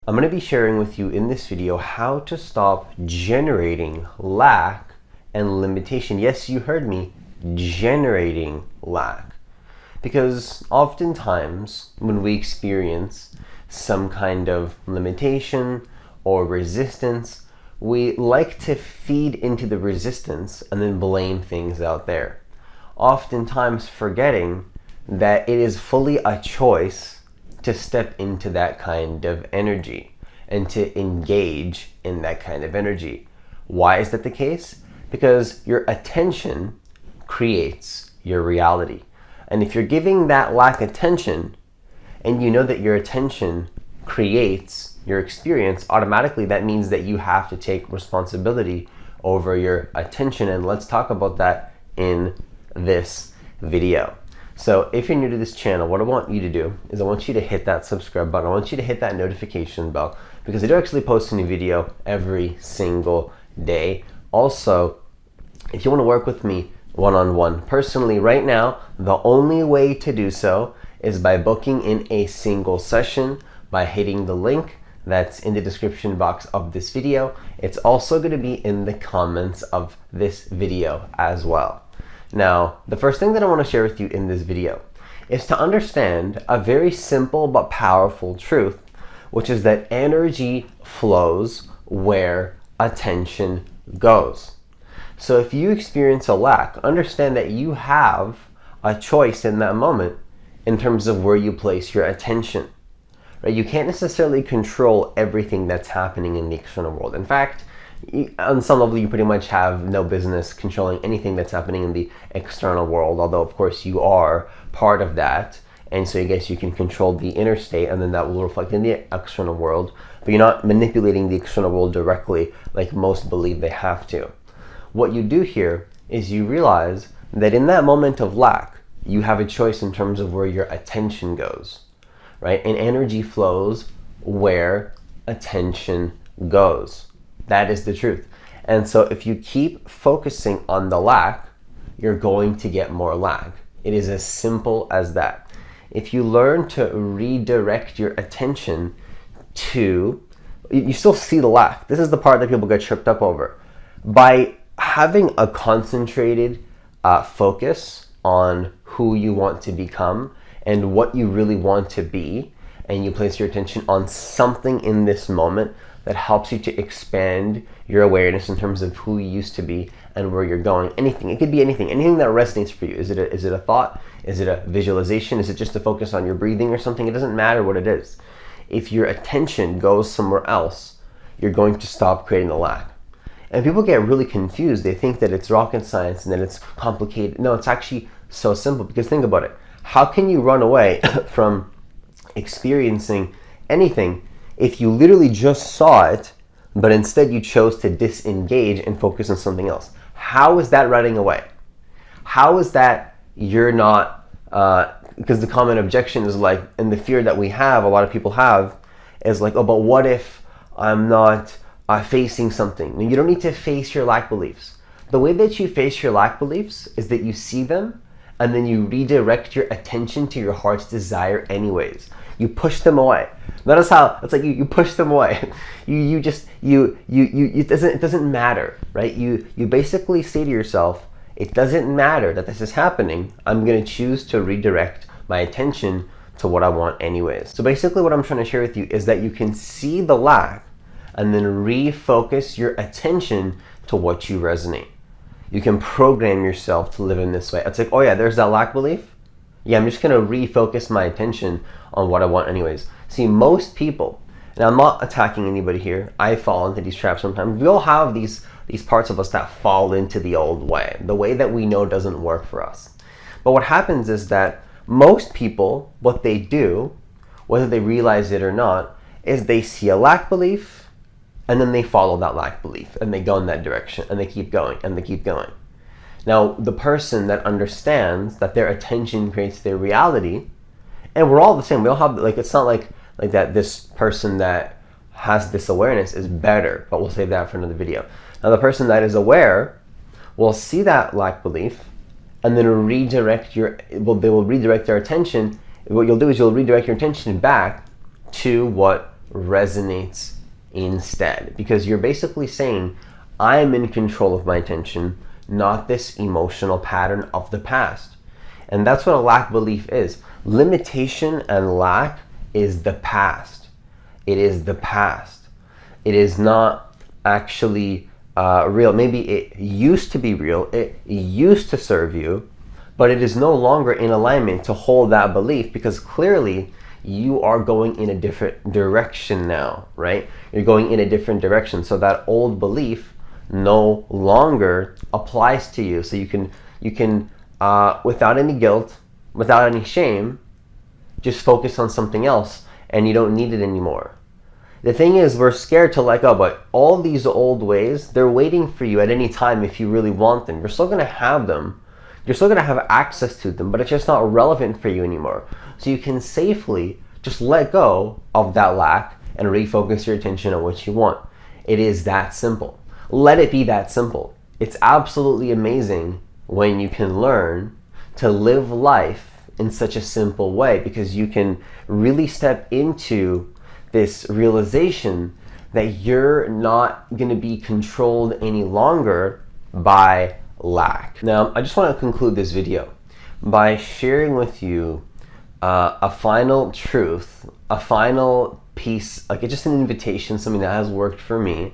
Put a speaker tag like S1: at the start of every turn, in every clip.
S1: I'm going to be sharing with you in this video how to stop generating lack and limitation. Yes, you heard me, generating lack. Because oftentimes when we experience some kind of limitation or resistance, we like to feed into the resistance and then blame things out there. Oftentimes forgetting that it is fully a choice to step into that kind of energy and to engage in that kind of energy. Why is that the case? Because your attention creates your reality. And if you're giving that lack attention, and you know that your attention creates your experience, automatically that means that you have to take responsibility over your attention. And let's talk about that in this video. So if you're new to this channel, what I want you to do is I want you to hit that subscribe button. I want you to hit that notification bell because I do actually post a new video every single day. Also, if you want to work with me one-on-one personally right now, the only way to do so is by booking in a single session by hitting the link that's in the description box of this video. It's also going to be in the comments of this video as well. Now, the first thing that I want to share with you in this video is to understand a very simple but powerful truth, which is that energy flows where attention goes. So if you experience a lack, understand that you have a choice in that moment in terms of where you place your attention. Right? You can't necessarily control everything that's happening in the external world. In fact, on some level, you pretty much have no business controlling anything that's happening in the external world, although of course you are part of that. And so I guess you can control the inner state and then that will reflect in the external world, but you're not manipulating the external world directly like most believe they have to. What you do here is you realize that in that moment of lack, you have a choice in terms of where your attention goes, right? And energy flows where attention goes. That is the truth. And so if you keep focusing on the lack, you're going to get more lack. It is as simple as that. If you learn to redirect your attention to, you still see the lack. This is the part that people get tripped up over. By having a concentrated focus on who you want to become and what you really want to be, and you place your attention on something in this moment that helps you to expand your awareness in terms of who you used to be and where you're going. Anything, it could be anything that resonates for you. Is it a thought? Is it a visualization? Is it just a focus on your breathing or something? It doesn't matter what it is. If your attention goes somewhere else, you're going to stop creating the lack. And people get really confused. They think that it's rocket science and that it's complicated. No, it's actually so simple, because think about it. How can you run away from experiencing anything if you literally just saw it, but instead you chose to disengage and focus on something else? How is that running away? How is that you're not, because the common objection is like, and the fear that we have, a lot of people have, is like, oh, but what if I'm not facing something? Now, you don't need to face your lack beliefs. The way that you face your lack beliefs is that you see them and then you redirect your attention to your heart's desire anyways. You push them away. Notice how it's like you push them away. It doesn't matter, right? You basically say to yourself, it doesn't matter that this is happening. I'm going to choose to redirect my attention to what I want anyways. So basically what I'm trying to share with you is that you can see the lack and then refocus your attention to what you resonate. You can program yourself to live in this way. It's like, oh yeah, there's that lack belief. Yeah, I'm just going to refocus my attention on what I want anyways. See, most people, and I'm not attacking anybody here, I fall into these traps sometimes. We all have these parts of us that fall into the old way, the way that we know doesn't work for us. But what happens is that most people, what they do, whether they realize it or not, is they see a lack belief, and then they follow that lack belief and they go in that direction and they keep going and they keep going. Now, the person that understands that their attention creates their reality, and we're all the same. We all have, like, it's not like that this person that has this awareness is better, but we'll save that for another video. Now, the person that is aware will see that lack belief and then they will redirect their attention. What you'll do is you'll redirect your attention back to what resonates instead, because you're basically saying, I'm in control of my attention, not this emotional pattern of the past. And that's what a lack belief is. Limitation and lack is the past. It is the past. It is not actually real. Maybe it used to be real, it used to serve you, but it is no longer in alignment to hold that belief, because clearly you are going in a different direction now, right? You're going in a different direction. So that old belief no longer applies to you. So you can without any guilt, without any shame, just focus on something else, and you don't need it anymore. The thing is, we're scared to let go, but all these old ways, they're waiting for you at any time if you really want them. You're still going to have them. You're still going to have access to them, but it's just not relevant for you anymore. So you can safely just let go of that lack and refocus your attention on what you want. It is that simple. Let it be that simple. It's absolutely amazing when you can learn to live life in such a simple way, because you can really step into this realization that you're not going to be controlled any longer by lack. Now, I just want to conclude this video by sharing with you a final truth, a final piece, like it's just an invitation, something that has worked for me,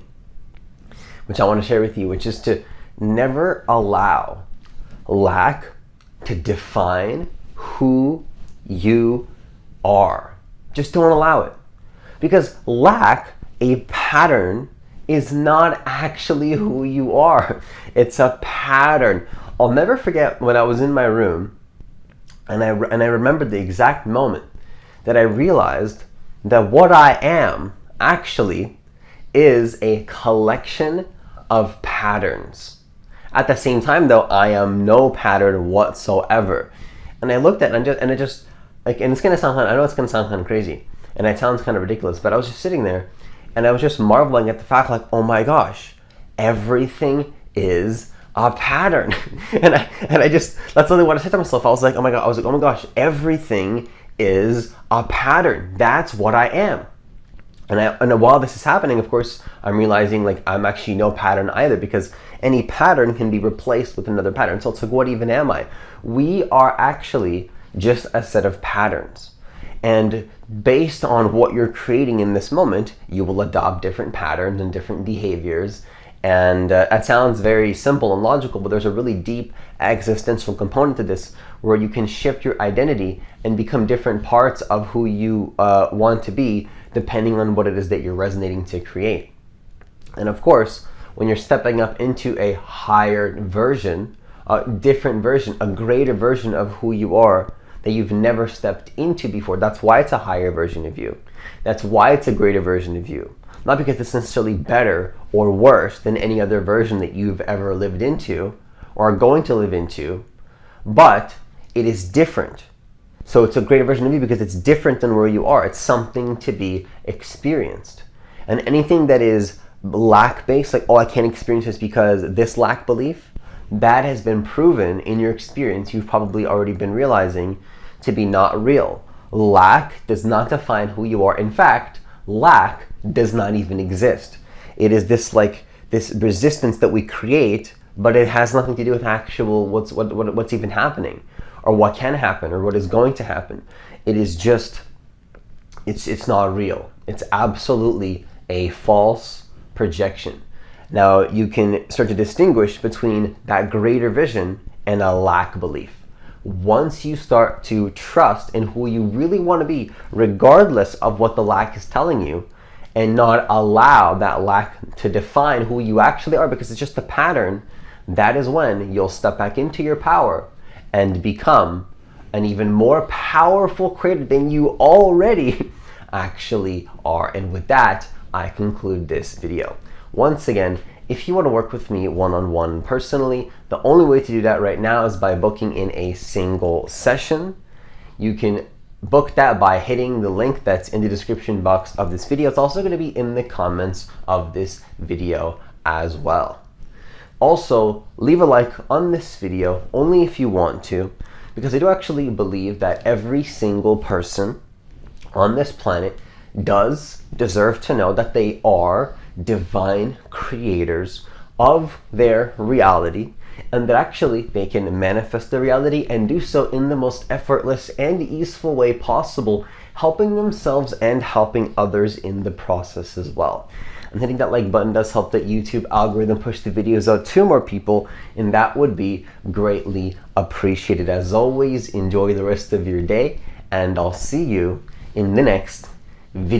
S1: which I want to share with you, which is to never allow lack to define who you are. Just don't allow it. Because lack, a pattern, is not actually who you are. It's a pattern. I'll never forget when I was in my room and I remembered the exact moment that I realized that what I am actually is a collection of patterns. At the same time, though, I am no pattern whatsoever. And I looked at it and it's gonna sound I know it's gonna sound kind of crazy, and it sounds kind of ridiculous, but I was just sitting there and I was just marveling at the fact, like, oh my gosh, everything is a pattern. and I just, that's only what I said to myself. I was like, oh my gosh, everything is a pattern. That's what I am. And while this is happening, of course, I'm realizing, like, I'm actually no pattern either, because any pattern can be replaced with another pattern. So it's like, what even am I? We are actually just a set of patterns. And based on what you're creating in this moment, you will adopt different patterns and different behaviors. And that sounds very simple and logical, but there's a really deep existential component to this, where you can shift your identity and become different parts of who you want to be, depending on what it is that you're resonating to create. And of course, when you're stepping up into a higher version, a different version, a greater version of who you are that you've never stepped into before, that's why it's a higher version of you. That's why it's a greater version of you. Not because it's necessarily better or worse than any other version that you've ever lived into or are going to live into, but it is different. So it's a greater version of you because it's different than where you are. It's something to be experienced. And anything that is lack-based, like, oh, I can't experience this because this lack belief, that has been proven in your experience. You've probably already been realizing to be not real. Lack does not define who you are. In fact, lack does not even exist. It is this resistance that we create, but it has nothing to do with actual what's even happening, or what can happen, or what is going to happen. It is just, it's not real. It's absolutely a false projection. Now, you can start to distinguish between that greater vision and a lack belief. Once you start to trust in who you really want to be, regardless of what the lack is telling you, and not allow that lack to define who you actually are, because it's just a pattern, that is when you'll step back into your power and become an even more powerful creator than you already actually are. And with that, I conclude this video. Once again, if you want to work with me one-on-one personally, the only way to do that right now is by booking in a single session. You can book that by hitting the link that's in the description box of this video. It's also going to be in the comments of this video as well. Also, leave a like on this video only if you want to, because I do actually believe that every single person on this planet does deserve to know that they are divine creators of their reality, and that actually they can manifest the reality and do so in the most effortless and easeful way possible, helping themselves and helping others in the process as well. And hitting that like button does help that YouTube algorithm push the videos out to more people, and that would be greatly appreciated. As always, enjoy the rest of your day, and I'll see you in the next video.